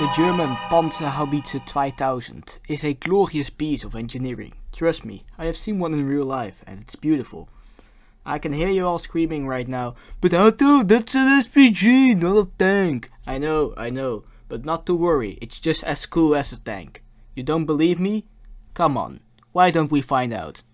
The German Panzerhaubitze 2000 is a glorious piece of engineering. Trust me, I have seen one in real life and it's beautiful. I can hear you all screaming right now, but Otto, that's an SPG, not a tank. I know, but not to worry, it's just as cool as a tank. You don't believe me? Come on, why don't we find out?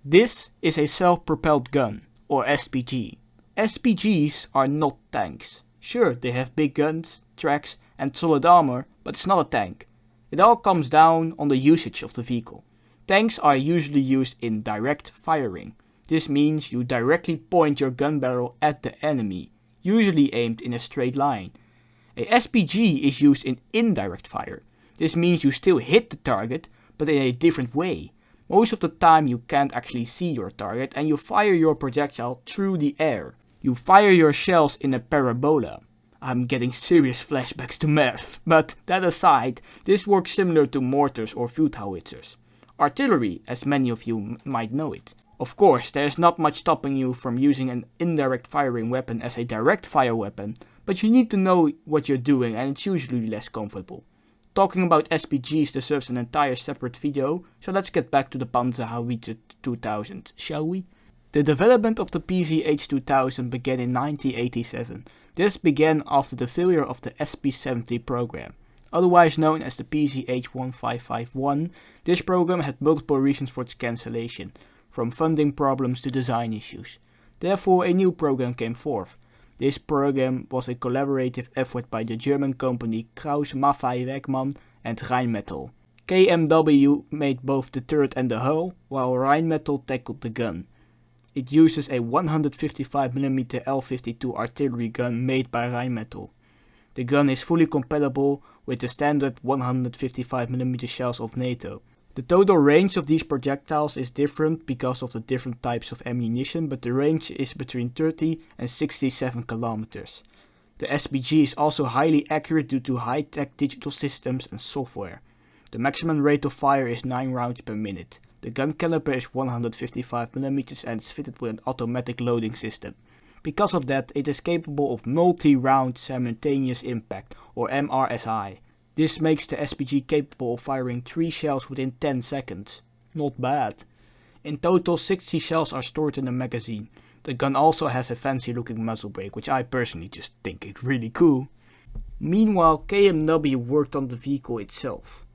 This is a self-propelled gun, or SPG. SPGs are not tanks. Sure, they have big guns, tracks and solid armor, but it's not a tank. It all comes down on the usage of the vehicle. Tanks are usually used in direct firing. This means you directly point your gun barrel at the enemy, usually aimed in a straight line. A SPG is used in indirect fire. This means you still hit the target, but in a different way. Most of the time you can't actually see your target and you fire your projectile through the air. You fire your shells in a parabola. I'm getting serious flashbacks to math, but that aside, this works similar to mortars or field howitzers. Artillery, as many of you might know it. Of course, there is not much stopping you from using an indirect firing weapon as a direct fire weapon, but you need to know what you're doing and it's usually less comfortable. Talking about SPGs deserves an entire separate video, so let's get back to the Panzerhaubitze 2000, shall we? The development of the PZH-2000 began in 1987. This began after the failure of the SP-70 program. Otherwise known as the PZH-1551, this program had multiple reasons for its cancellation, from funding problems to design issues. Therefore, a new program came forth. This program was a collaborative effort by the German company Krauss Maffei Wegmann and Rheinmetall. KMW made both the turret and the hull, while Rheinmetall tackled the gun. It uses a 155mm L52 artillery gun made by Rheinmetall. The gun is fully compatible with the standard 155mm shells of NATO. The total range of these projectiles is different because of the different types of ammunition, but the range is between 30 and 67 kilometers. The SPG is also highly accurate due to high-tech digital systems and software. The maximum rate of fire is 9 rounds per minute. The gun caliber is 155mm and is fitted with an automatic loading system. Because of that, it is capable of multi-round simultaneous impact, or MRSI. This makes the SPG capable of firing 3 shells within 10 seconds. Not bad. In total, 60 shells are stored in the magazine. The gun also has a fancy looking muzzle brake, which I personally just think is really cool. Meanwhile, KMW worked on the vehicle itself.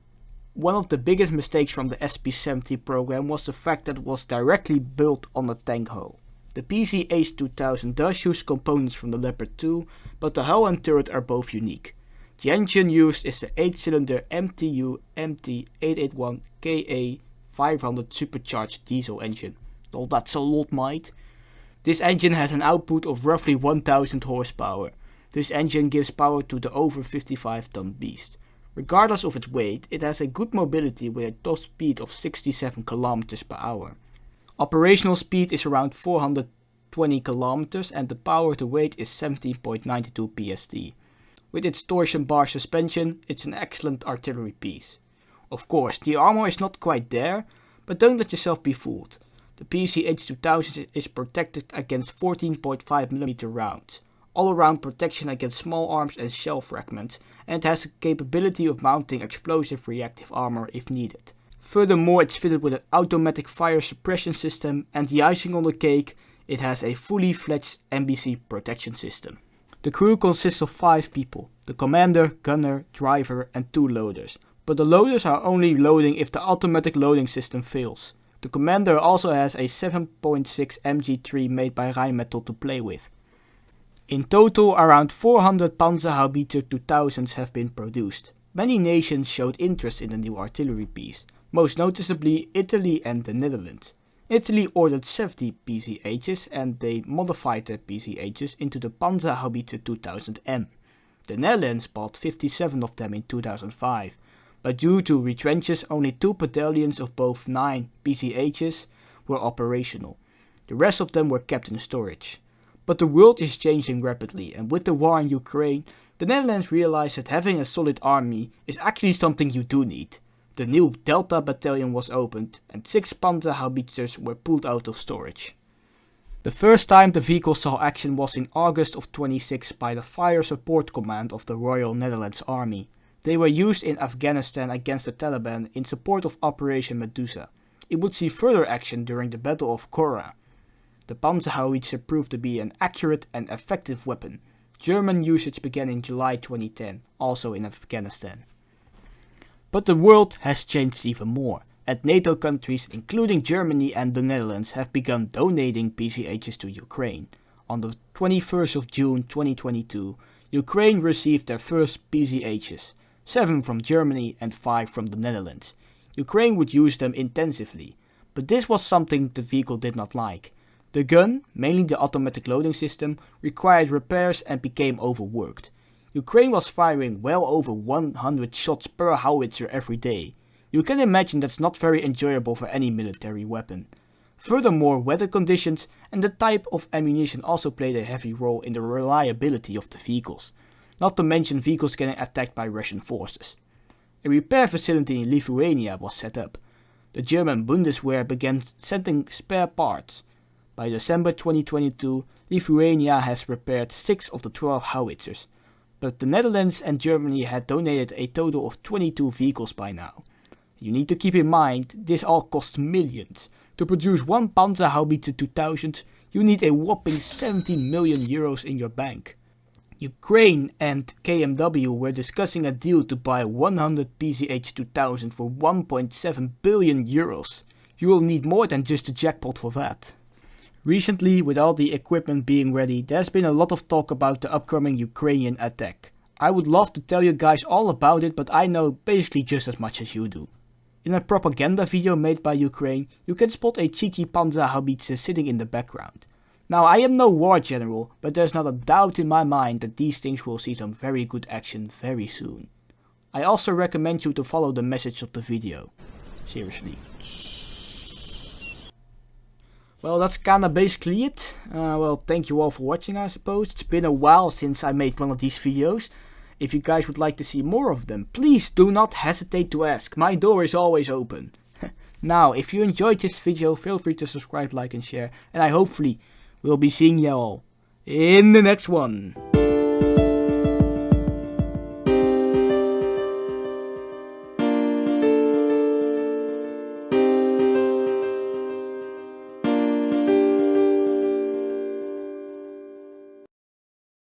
One of the biggest mistakes from the SP-70 program was the fact that it was directly built on a tank hull. The PZH-2000 does use components from the Leopard 2, but the hull and turret are both unique. The engine used is the 8-cylinder MTU MT881KA 500 supercharged diesel engine. Oh, that's a lot, mate. This engine has an output of roughly 1000 horsepower. This engine gives power to the over 55-ton beast. Regardless of its weight, it has a good mobility with a top speed of 67 km per hour. Operational speed is around 420 km and the power to weight is 17.92 pst. With its torsion bar suspension, it's an excellent artillery piece. Of course, the armor is not quite there, but don't let yourself be fooled. The PZH-2000 is protected against 14.5mm rounds, all-around protection against small arms and shell fragments, and it has the capability of mounting explosive reactive armor if needed. Furthermore, it's fitted with an automatic fire suppression system, and the icing on the cake, it has a fully fledged NBC protection system. The crew consists of 5 people, the commander, gunner, driver and 2 loaders, but the loaders are only loading if the automatic loading system fails. The commander also has a 7.6 MG3 made by Rheinmetall to play with. In total, around 400 Panzerhaubitze 2000s have been produced. Many nations showed interest in the new artillery piece, most noticeably Italy and the Netherlands. Italy ordered 70 PZHs and they modified their PZHs into the Panzerhaubitze 2000M. The Netherlands bought 57 of them in 2005, but due to retrenches only 2 battalions of both 9 PZHs were operational. The rest of them were kept in storage. But the world is changing rapidly, and with the war in Ukraine, the Netherlands realized that having a solid army is actually something you do need. The new Delta battalion was opened, and 6 Panzerhaubitzers were pulled out of storage. The first time the vehicle saw action was in August of 26 by the Fire Support Command of the Royal Netherlands Army. They were used in Afghanistan against the Taliban in support of Operation Medusa. It would see further action during the Battle of Kora. The Panzerhaubitze proved to be an accurate and effective weapon. German usage began in July 2010, also in Afghanistan. But the world has changed even more, and NATO countries, including Germany and the Netherlands, have begun donating PCHs to Ukraine. On the 21st of June 2022, Ukraine received their first PCHs, 7 from Germany and 5 from the Netherlands. Ukraine would use them intensively, but this was something the vehicle did not like. The gun, mainly the automatic loading system, required repairs and became overworked. Ukraine was firing well over 100 shots per howitzer every day. You can imagine that's not very enjoyable for any military weapon. Furthermore, weather conditions and the type of ammunition also played a heavy role in the reliability of the vehicles, not to mention vehicles getting attacked by Russian forces. A repair facility in Lithuania was set up. The German Bundeswehr began sending spare parts. By December 2022, Lithuania has repaired 6 of the 12 howitzers, but the Netherlands and Germany had donated a total of 22 vehicles by now. You need to keep in mind, this all costs millions. To produce one Panzerhaubitze 2000, you need a whopping 17 million euros in your bank. Ukraine and KMW were discussing a deal to buy 100 PCH 2000 for 1.7 billion euros. You will need more than just a jackpot for that. Recently, with all the equipment being ready, there's been a lot of talk about the upcoming Ukrainian attack. I would love to tell you guys all about it, but I know basically just as much as you do. In a propaganda video made by Ukraine, you can spot a cheeky Panzerhaubitze sitting in the background. Now, I am no war general, but there's not a doubt in my mind that these things will see some very good action very soon. I also recommend you to follow the message of the video. Seriously. Well, that's kinda basically it. Well, thank you all for watching, I suppose. It's been a while since I made one of these videos. If you guys would like to see more of them, please do not hesitate to ask. My door is always open. Now, if you enjoyed this video, feel free to subscribe, like and share. And I hopefully will be seeing you all in the next one.